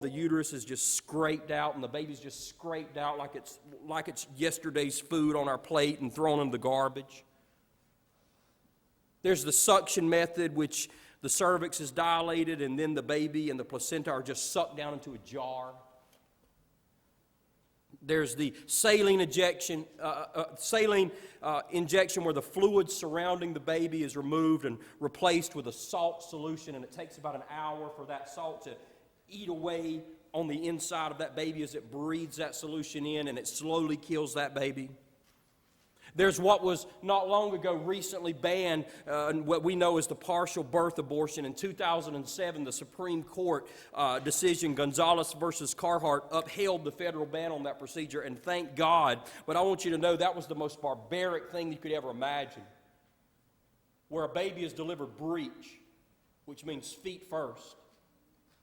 The uterus is just scraped out and the baby's just scraped out like it's yesterday's food on our plate and thrown in the garbage. There's the suction method, which the cervix is dilated and then the baby and the placenta are just sucked down into a jar. There's the saline injection where the fluid surrounding the baby is removed and replaced with a salt solution, and it takes about an hour for that salt to eat away on the inside of that baby as it breathes that solution in, and it slowly kills that baby. There's what was not long ago recently banned, what we know as the partial birth abortion. In 2007, the Supreme Court decision, Gonzalez versus Carhart, upheld the federal ban on that procedure, and thank God. But I want you to know that was the most barbaric thing you could ever imagine, where a baby is delivered breech, which means feet first.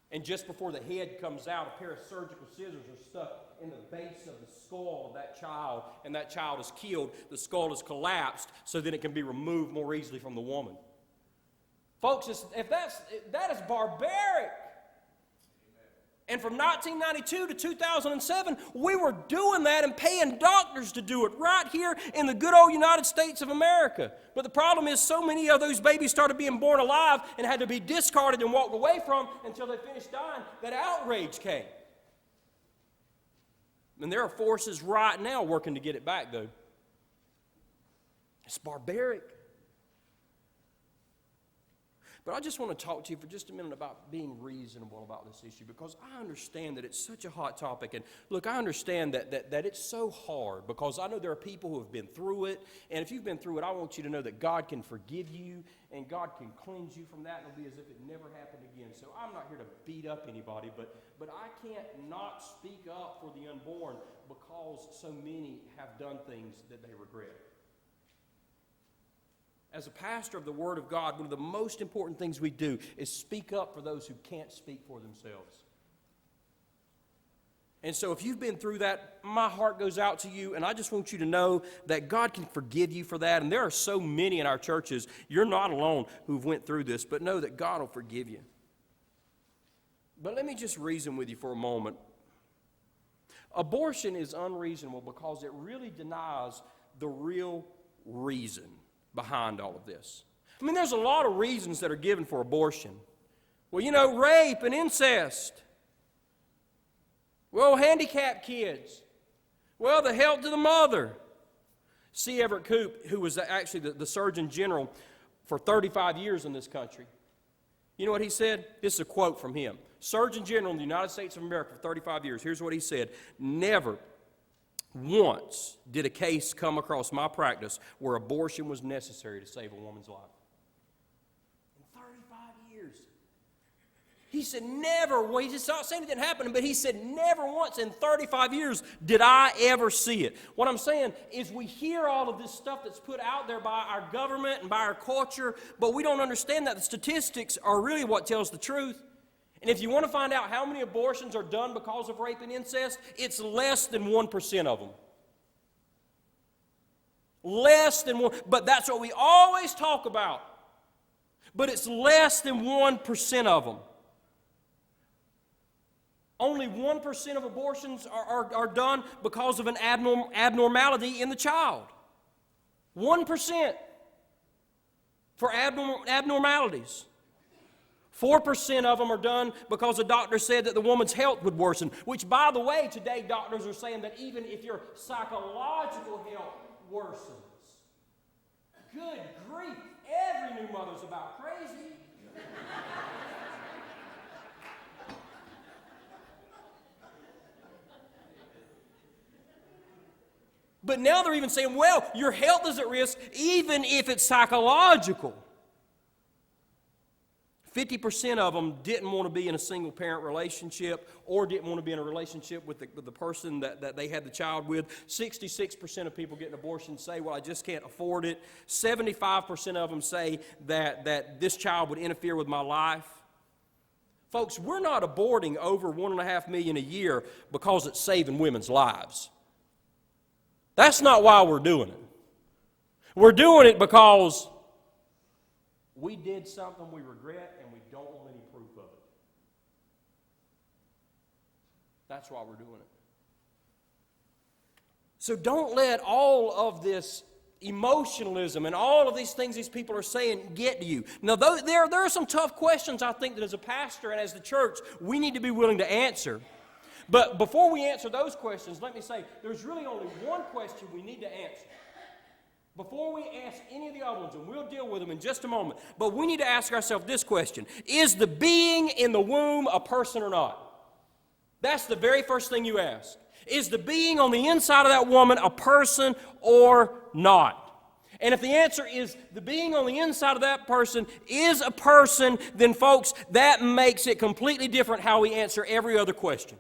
And just before the head comes out, a pair of surgical scissors are stuck in the base of the skull of that child, and that child is killed. The skull is collapsed so that it can be removed more easily from the woman. Folks, that is barbaric. And from 1992 to 2007, we were doing that and paying doctors to do it right here in the good old United States of America. But the problem is so many of those babies started being born alive and had to be discarded and walked away from until they finished dying that outrage came. And there are forces right now working to get it back, though. It's barbaric. But I just want to talk to you for just a minute about being reasonable about this issue, because I understand that it's such a hot topic. And look, I understand that it's so hard, because I know there are people who have been through it. And if you've been through it, I want you to know that God can forgive you and God can cleanse you from that, and it'll be as if it never happened again. So I'm not here to beat up anybody, but I can't not speak up for the unborn because so many have done things that they regret. As a pastor of the Word of God, one of the most important things we do is speak up for those who can't speak for themselves. And so if you've been through that, my heart goes out to you, and I just want you to know that God can forgive you for that. And there are so many in our churches, you're not alone, who've went through this, but know that God will forgive you. But let me just reason with you for a moment. Abortion is unreasonable because it really denies the real reason behind all of this. I mean, there's a lot of reasons that are given for abortion. Well, rape and incest. Well, handicapped kids. Well, the health of the mother. C. Everett Koop, who was actually the Surgeon General for 35 years in this country. You know what he said? This is a quote from him. Surgeon General in the United States of America for 35 years. Here's what he said. Never once did a case come across my practice where abortion was necessary to save a woman's life. In 35 years. He said never, well, he's just not saying it didn't happen, but he said never once in 35 years did I ever see it. What I'm saying is we hear all of this stuff that's put out there by our government and by our culture, but we don't understand that the statistics are really what tells the truth. And if you want to find out how many abortions are done because of rape and incest, it's less than 1% of them. Less than 1%. But that's what we always talk about. But it's less than 1% of them. Only 1% of abortions are done because of an abnormality in the child. 1% for abnormalities. 4% of them are done because a doctor said that the woman's health would worsen, which, by the way, today doctors are saying that even if your psychological health worsens. Good grief, every new mother's about crazy. But now they're even saying, well, your health is at risk even if it's psychological. 50% of them didn't want to be in a single-parent relationship or didn't want to be in a relationship with the person that they had the child with. 66% of people getting abortions say, well, I just can't afford it. 75% of them say that this child would interfere with my life. Folks, we're not aborting over 1.5 million a year because it's saving women's lives. That's not why we're doing it. We're doing it because we did something we regret and we don't want any proof of it. That's why we're doing it. So don't let all of this emotionalism and all of these things these people are saying get to you. Now, there are some tough questions, I think, that as a pastor and as the church, we need to be willing to answer. But before we answer those questions, let me say, there's really only one question we need to answer. Before we ask any of the other ones, and we'll deal with them in just a moment, but we need to ask ourselves this question: is the being in the womb a person or not? That's the very first thing you ask. Is the being on the inside of that woman a person or not? And if the answer is the being on the inside of that person is a person, then folks, that makes it completely different how we answer every other question.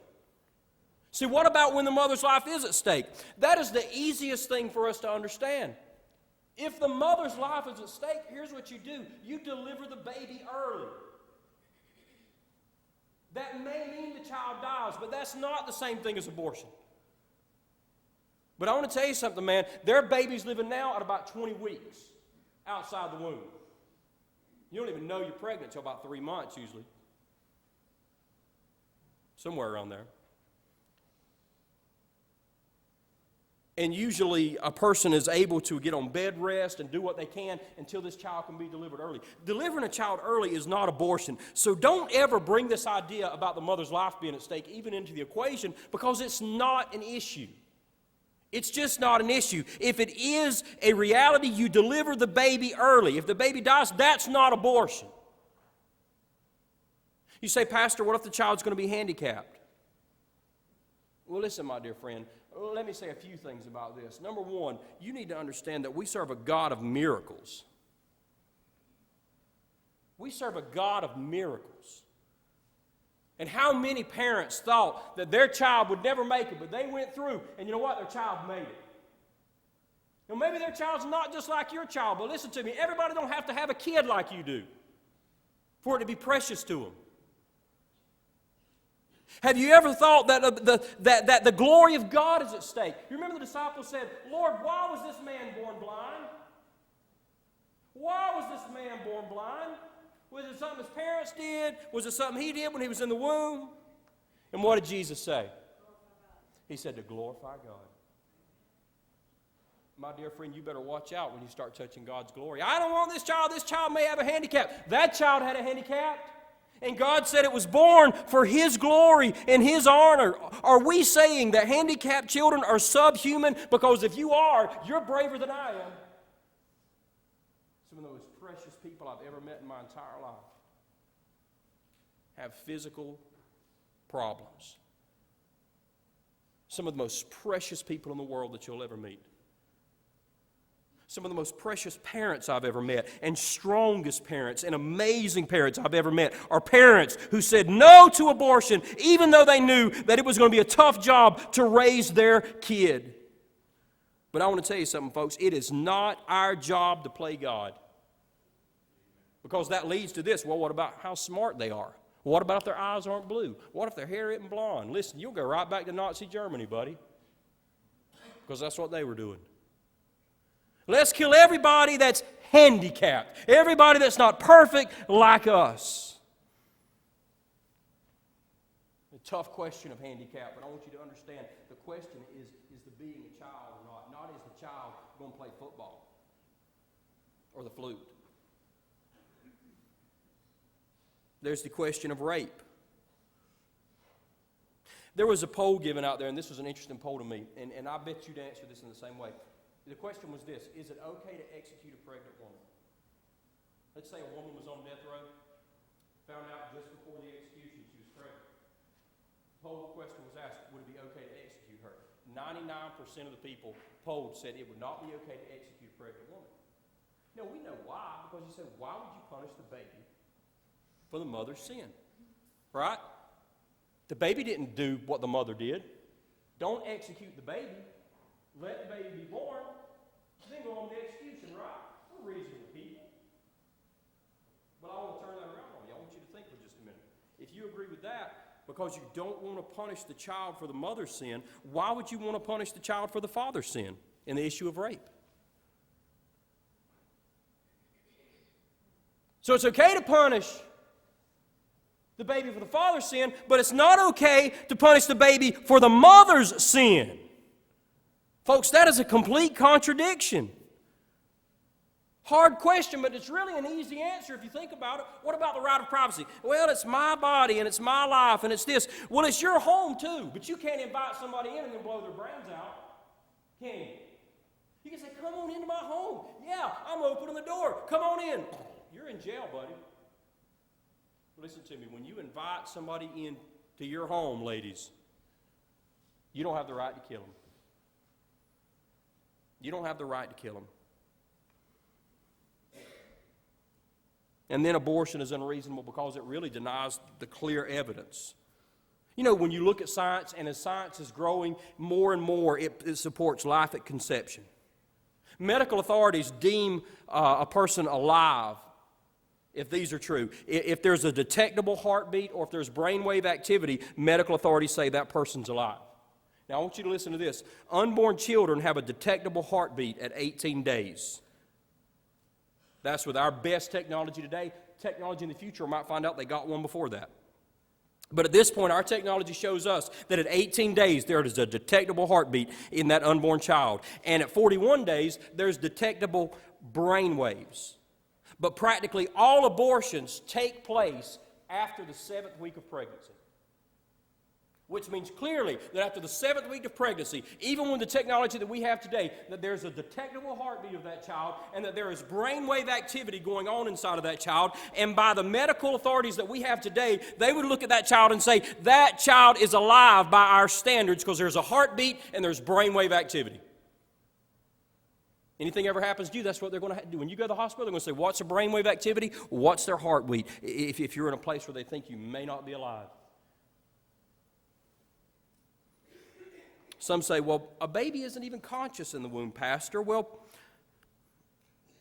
See, what about when the mother's life is at stake? That is the easiest thing for us to understand. If the mother's life is at stake, here's what you do. You deliver the baby early. That may mean the child dies, but that's not the same thing as abortion. But I want to tell you something, man. There are babies living now at about 20 weeks outside the womb. You don't even know you're pregnant until about 3 months usually. Somewhere around there. And usually a person is able to get on bed rest and do what they can until this child can be delivered early. Delivering a child early is not abortion. So don't ever bring this idea about the mother's life being at stake even into the equation, because it's not an issue. It's just not an issue. If it is a reality, you deliver the baby early. If the baby dies, that's not abortion. You say, Pastor, what if the child's going to be handicapped? Well, listen, my dear friend, let me say a few things about this. Number one, you need to understand that we serve a God of miracles. We serve a God of miracles. And how many parents thought that their child would never make it, but they went through, and you know what? Their child made it. Now, maybe their child's not just like your child, but listen to me, everybody don't have to have a kid like you do for it to be precious to them. Have you ever thought that the glory of God is at stake? You remember the disciples said, Lord, why was this man born blind? Why was this man born blind? Was it something his parents did? Was it something he did when he was in the womb? And what did Jesus say? He said to glorify God. My dear friend, you better watch out when you start touching God's glory. I don't want this child. This child may have a handicap. That child had a handicap. And God said it was born for His glory and His honor. Are we saying that handicapped children are subhuman? Because if you are, you're braver than I am. Some of the most precious people I've ever met in my entire life have physical problems. Some of the most precious people in the world that you'll ever meet. Some of the most precious parents I've ever met, and strongest parents and amazing parents I've ever met, are parents who said no to abortion even though they knew that it was going to be a tough job to raise their kid. But I want to tell you something, folks. It is not our job to play God. Because that leads to this. Well, what about how smart they are? What about if their eyes aren't blue? What if their hair isn't blonde? Listen, you'll go right back to Nazi Germany, buddy. Because that's what they were doing. Let's kill everybody that's handicapped. Everybody that's not perfect like us. A tough question of handicap, but I want you to understand the question is the being a child or not? Not is the child going to play football or the flute. There's the question of rape. There was a poll given out there, and this was an interesting poll to me, and I bet you'd answer this in the same way. The question was this: is it okay to execute a pregnant woman? Let's say a woman was on death row, found out just before the execution she was pregnant. The poll question was asked, would it be okay to execute her? 99% of the people polled said it would not be okay to execute a pregnant woman. Now, we know why, because you said, why would you punish the baby for the mother's sin? Right? The baby didn't do what the mother did. Don't execute the baby. Let the baby be born. Then go on to execution, right? We're reasonable people. But I want to turn that around on you. I want you to think for just a minute. If you agree with that, because you don't want to punish the child for the mother's sin, why would you want to punish the child for the father's sin in the issue of rape? So it's okay to punish the baby for the father's sin, but it's not okay to punish the baby for the mother's sin. Folks, that is a complete contradiction. Hard question, but it's really an easy answer if you think about it. What about the right of privacy? Well, it's my body and it's my life and it's this. Well, it's your home too, but you can't invite somebody in and then blow their brains out, can you? You can say, come on into my home. Yeah, I'm opening the door. Come on in. You're in jail, buddy. Listen to me. When you invite somebody into your home, ladies, you don't have the right to kill them. You don't have the right to kill them. And then abortion is unreasonable because it really denies the clear evidence. You know, when you look at science, and as science is growing more and more, it supports life at conception. Medical authorities deem a person alive if these are true. If there's a detectable heartbeat or if there's brainwave activity, medical authorities say that person's alive. Now, I want you to listen to this. Unborn children have a detectable heartbeat at 18 days. That's with our best technology today. Technology in the future, we might find out they got one before that. But at this point, our technology shows us that at 18 days, there is a detectable heartbeat in that unborn child. And at 41 days, there's detectable brain waves. But practically all abortions take place after the 7th week of pregnancy. Which means clearly that after the 7th week of pregnancy, even with the technology that we have today, that there's a detectable heartbeat of that child and that there is brainwave activity going on inside of that child. And by the medical authorities that we have today, they would look at that child and say, that child is alive by our standards because there's a heartbeat and there's brainwave activity. Anything ever happens to you, that's what they're going to do. When you go to the hospital, they're going to say, what's their brainwave activity? What's their heartbeat? If you're in a place where they think you may not be alive. Some say, well, a baby isn't even conscious in the womb, Pastor. Well,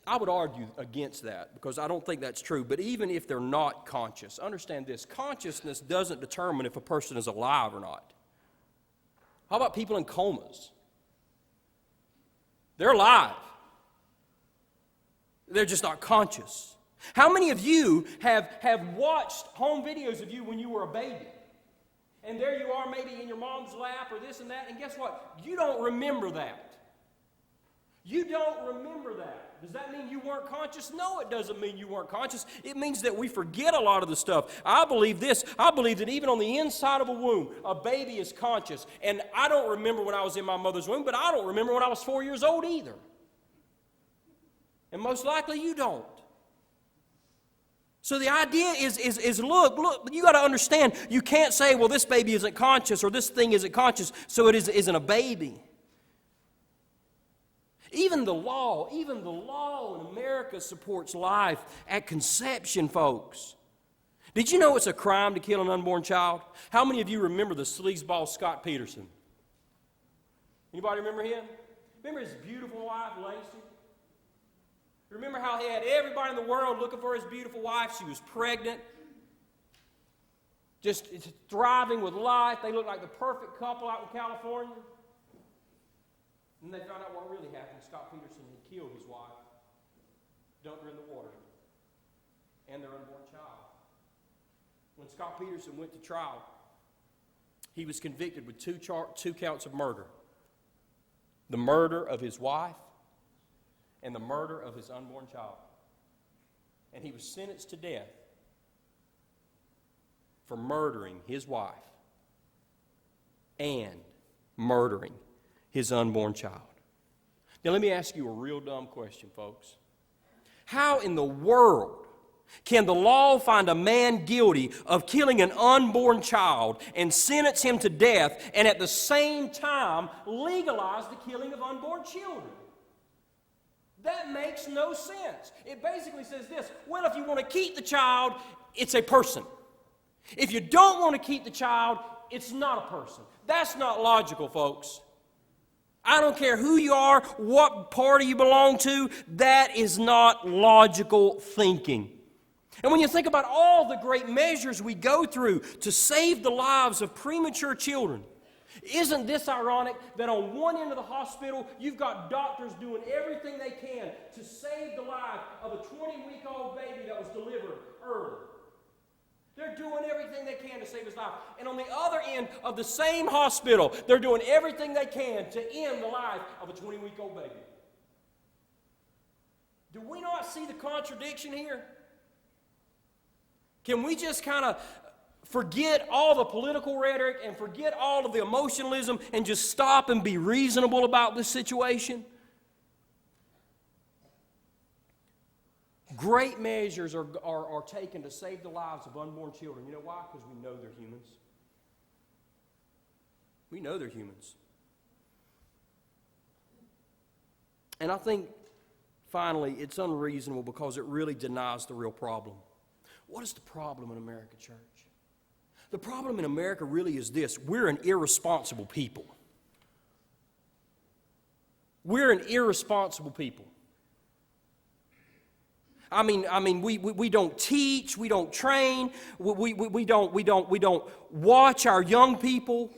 I would argue against that because I don't think that's true. But even if they're not conscious, understand this. Consciousness doesn't determine if a person is alive or not. How about people in comas? They're alive. They're just not conscious. How many of you have watched home videos of you when you were a baby? And there you are maybe in your mom's lap or this and that, and guess what? You don't remember that. You don't remember that. Does that mean you weren't conscious? No, it doesn't mean you weren't conscious. It means that we forget a lot of the stuff. I believe this. I believe that even on the inside of a womb, a baby is conscious. And I don't remember when I was in my mother's womb, but I don't remember when I was 4 years old either. And most likely you don't. So the idea is look, you got to understand, you can't say, well, this baby isn't conscious or this thing isn't conscious, so it isn't a baby. Even the law in America supports life at conception, folks. Did you know it's a crime to kill an unborn child? How many of you remember the sleazeball Scott Peterson? Anybody remember him? Remember his beautiful wife, Lacey? Remember how he had everybody in the world looking for his beautiful wife? She was pregnant, just thriving with life. They looked like the perfect couple out in California. And they found out what really happened. Scott Peterson had killed his wife, dumped her in the water, and their unborn child. When Scott Peterson went to trial, he was convicted with two counts of murder. The murder of his wife and the murder of his unborn child. And he was sentenced to death for murdering his wife and murdering his unborn child. Now let me ask you a real dumb question, folks. How in the world can the law find a man guilty of killing an unborn child and sentence him to death and at the same time legalize the killing of unborn children? That makes no sense. It basically says this, well, if you want to keep the child, it's a person. If you don't want to keep the child, it's not a person. That's not logical, folks. I don't care who you are, what party you belong to, that is not logical thinking. And when you think about all the great measures we go through to save the lives of premature children, isn't this ironic that on one end of the hospital, you've got doctors doing everything they can to save the life of a 20-week-old baby that was delivered early? They're doing everything they can to save his life. And on the other end of the same hospital, they're doing everything they can to end the life of a 20-week-old baby. Do we not see the contradiction here? Can we just kind of forget all the political rhetoric and forget all of the emotionalism and just stop and be reasonable about this situation? Great measures are taken to save the lives of unborn children. You know why? Because we know they're humans. We know they're humans. And I think, finally, it's unreasonable because it really denies the real problem. What is the problem in America, church? The problem in America really is this: we're an irresponsible people. We're an irresponsible people. I mean, we don't teach, we don't train, we don't watch our young people.